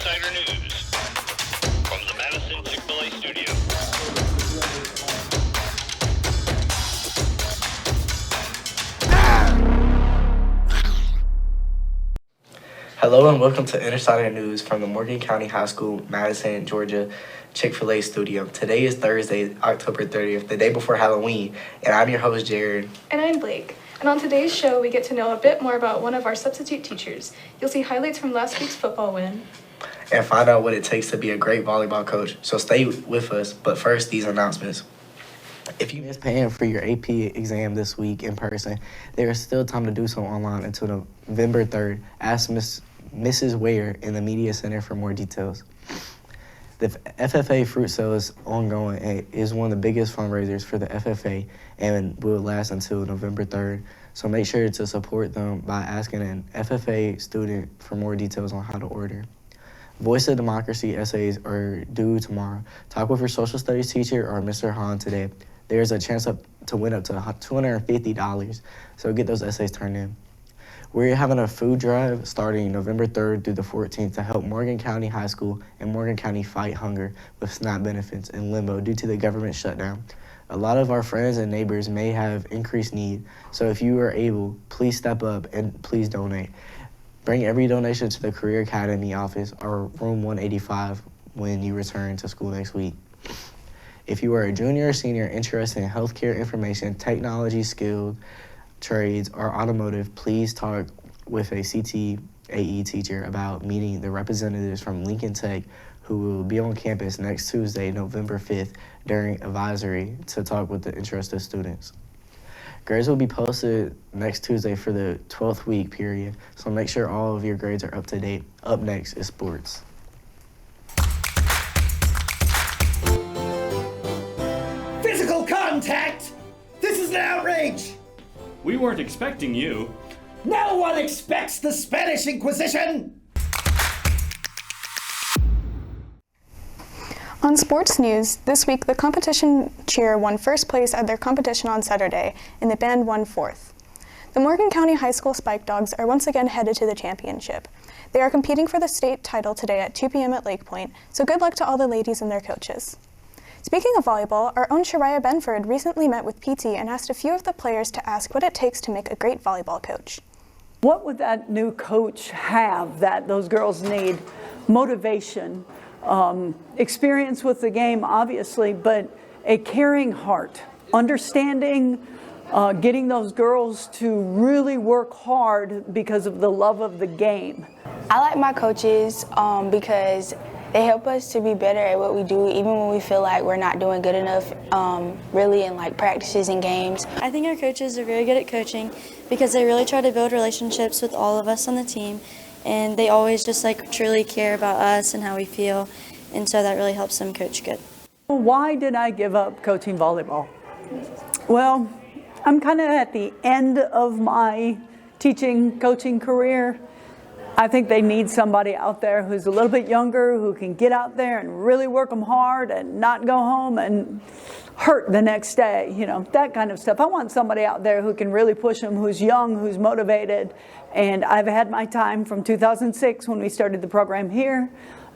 Insider News from the Madison Chick-fil-A studio. Hello and welcome to Insider News from the Morgan County High School, Madison, Georgia Chick-fil-A studio. Today is Thursday, October 30th, the day before Halloween, and I'm your host, Jared. And I'm Blake. And on today's show, we get to know a bit more about one of our substitute teachers. You'll see highlights from last week's football win. And find out what it takes to be a great volleyball coach. So stay with us, but first, these announcements. If you missed paying for your AP exam this week in person, there is still time to do so online until November 3rd. Ask Mrs. Ware in the Media Center for more details. The FFA Fruit Sale is ongoing and is one of the biggest fundraisers for the FFA and will last until November 3rd. So make sure to support them by asking an FFA student for more details on how to order. Voice of Democracy essays are due tomorrow. Talk with your social studies teacher or Mr. Hahn today. There's a chance to win up to $250, so get those essays turned in. We're having a food drive starting November 3rd through the 14th to help Morgan County High School and Morgan County fight hunger with SNAP benefits in limbo due to the government shutdown. A lot of our friends and neighbors may have increased need, so if you are able, please step up and please donate. Bring every donation to the Career Academy office or room 185 when you return to school next week. If you are a junior or senior interested in healthcare information, technology, skilled trades, or automotive, please talk with a CTAE teacher about meeting the representatives from Lincoln Tech who will be on campus next Tuesday, November 5th, during advisory to talk with the interested students. Grades will be posted next Tuesday for the 12th week period, so make sure all of your grades are up to date. Up next is sports. Physical contact! This is an outrage! We weren't expecting you. No one expects the Spanish Inquisition! On sports news, this week the competition cheer won first place at their competition on Saturday, and the band won fourth. The Morgan County High School Spike Dogs are once again headed to the championship. They are competing for the state title today at 2 p.m. at Lake Point, so good luck to all the ladies and their coaches. Speaking of volleyball, our own Shariah Benford recently met with PT and asked a few of the players to ask what it takes to make a great volleyball coach. What would that new coach have that those girls need? Motivation, experience with the game, obviously, but a caring heart, understanding, getting those girls to really work hard because of the love of the game. I like my coaches because they help us to be better at what we do, even when we feel like we're not doing good enough, really in like practices and games. I think our coaches are very good at coaching because they really try to build relationships with all of us on the team, and they always just like truly care about us and how we feel, and so that really helps them coach good. Why did I give up coaching volleyball? Well, I'm kind of at the end of my coaching career. I think they need somebody out there who's a little bit younger, who can get out there and really work them hard and not go home and hurt the next day, that kind of stuff. I want somebody out there who can really push them, who's young, who's motivated. And I've had my time from 2006 when we started the program here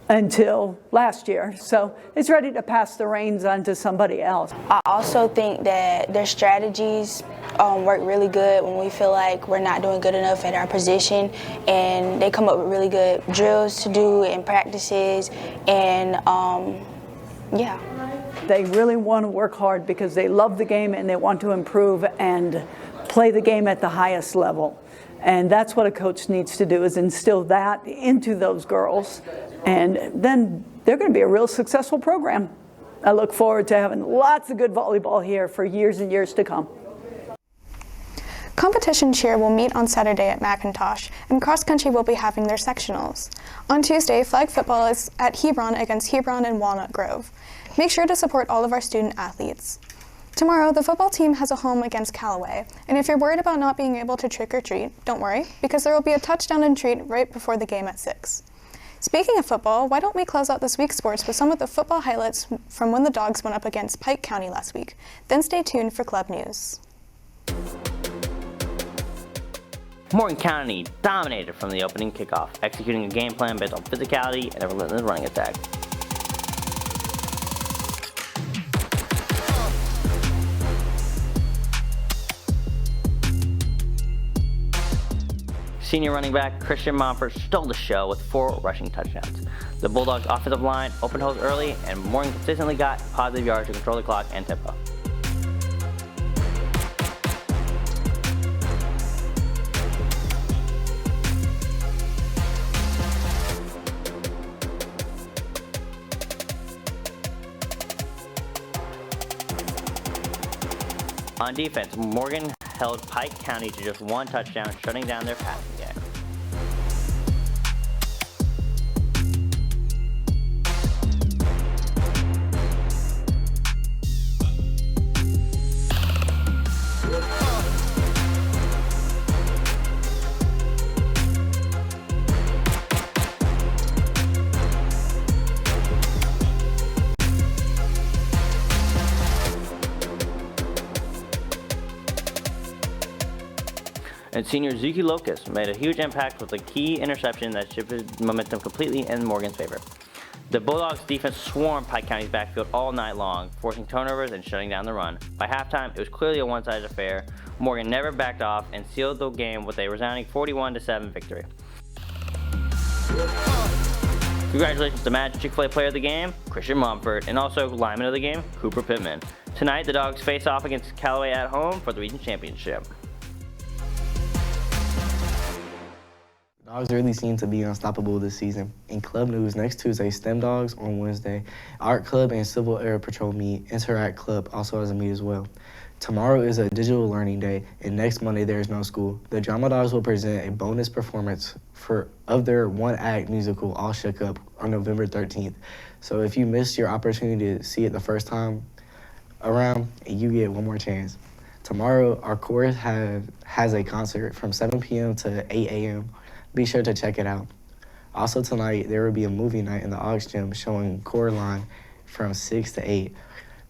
until last year. So it's ready to pass the reins on to somebody else. I also think that their strategies work really good when we feel like we're not doing good enough at our position, and they come up with really good drills to do and practices, and yeah. They really want to work hard because they love the game and they want to improve and play the game at the highest level. And that's what a coach needs to do, is instill that into those girls. And then they're going to be a real successful program. I look forward to having lots of good volleyball here for years and years to come. Competition cheer will meet on Saturday at McIntosh, and cross country will be having their sectionals. On Tuesday, flag football is at Hebron against Hebron and Walnut Grove. Make sure to support all of our student athletes. Tomorrow, the football team has a home against Callaway, and if you're worried about not being able to trick or treat, don't worry, because there will be a touchdown and treat right before the game at 6. Speaking of football, why don't we close out this week's sports with some of the football highlights from when the Dogs went up against Pike County last week. Then stay tuned for club news. Morgan County dominated from the opening kickoff, executing a game plan based on physicality and a relentless running attack. Senior running back Christian Montfort stole the show with 4 rushing touchdowns. The Bulldogs' offensive line opened holes early, and Morgan consistently got positive yards to control the clock and tempo. On defense, Morgan held Pike County to just 1 touchdown, shutting down their passing game. And senior Zuki Locust made a huge impact with a key interception that shifted momentum completely in Morgan's favor. The Bulldogs defense swarmed Pike County's backfield all night long, forcing turnovers and shutting down the run. By halftime, it was clearly a one-sided affair. Morgan never backed off and sealed the game with a resounding 41-7 victory. Congratulations to Match Chick-fil-A Player of the Game, Christian Montfort, and also Lineman of the Game, Cooper Pittman. Tonight, the Dogs face off against Callaway at home for the region championship. Dogs really seem to be unstoppable this season. In club news, next Tuesday, STEM Dogs on Wednesday, Art Club and Civil Air Patrol meet. Interact Club also has a meet as well. Tomorrow is a digital learning day, and next Monday there is no school. The Drama Dogs will present a bonus performance of their one-act musical, All Shook Up, on November 13th. So if you missed your opportunity to see it the first time around, you get one more chance. Tomorrow, our chorus has a concert from 7 p.m. to 8 a.m. Be sure to check it out. Also tonight, there will be a movie night in the Aux Gym showing Coraline from 6 to 8.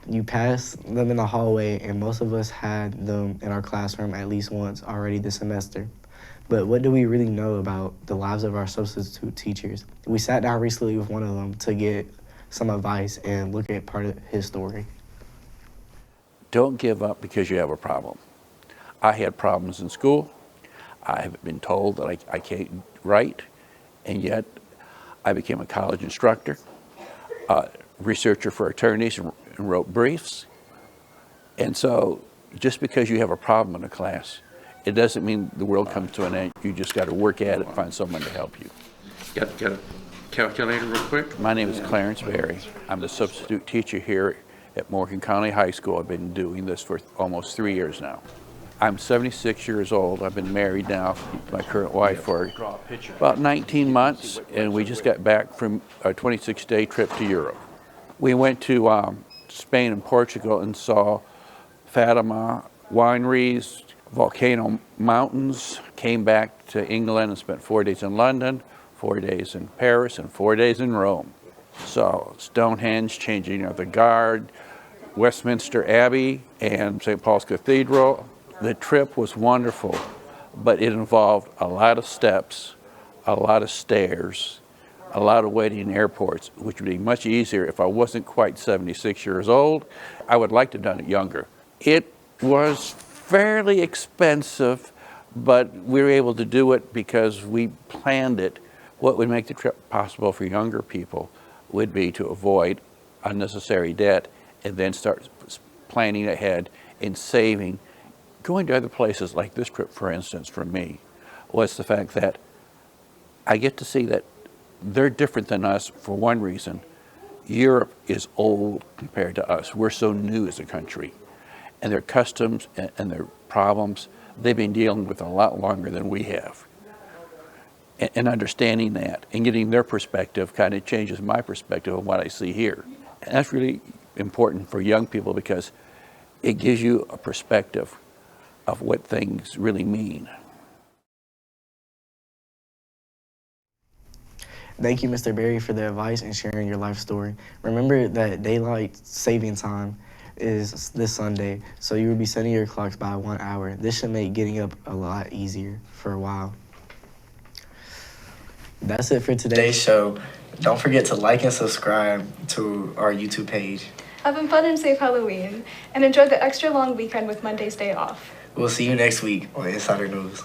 You pass them in the hallway, and most of us had them in our classroom at least once already this semester. But what do we really know about the lives of our substitute teachers? We sat down recently with one of them to get some advice and look at part of his story. Don't give up because you have a problem. I had problems in school. I have been told that I can't write, and yet I became a college instructor, researcher for attorneys, and wrote briefs. And so just because you have a problem in a class, it doesn't mean the world comes to an end. You just got to work at it and find someone to help you. Got a calculator real quick? My name is Clarence Berry. I'm the substitute teacher here at Morgan County High School. I've been doing this for almost 3 years now. I'm 76 years old. I've been married now to my current wife for about 19 months, and we just got back from a 26-day trip to Europe. We went to Spain and Portugal and saw Fatima wineries, volcano mountains, came back to England and spent 4 days in London, 4 days in Paris, and 4 days in Rome. So Stonehenge, changing of the guard, Westminster Abbey, and St. Paul's Cathedral. The trip was wonderful, but it involved a lot of steps, a lot of stairs, a lot of waiting in airports, which would be much easier if I wasn't quite 76 years old. I would like to have done it younger. It was fairly expensive, but we were able to do it because we planned it. What would make the trip possible for younger people would be to avoid unnecessary debt and then start planning ahead and saving. Going to other places like this trip, for instance, for me, was the fact that I get to see that they're different than us for one reason. Europe is old compared to us. We're so new as a country. And their customs and their problems, they've been dealing with a lot longer than we have. And understanding that and getting their perspective kind of changes my perspective of what I see here. And that's really important for young people because it gives you a perspective of what things really mean. Thank you, Mr. Berry, for the advice and sharing your life story. Remember that daylight saving time is this Sunday, so you will be setting your clocks by 1 hour. This should make getting up a lot easier for a while. That's it for today's show. Don't forget to like and subscribe to our YouTube page. Have a fun and safe Halloween, and enjoy the extra long weekend with Monday's day off. We'll see you next week on Insider News.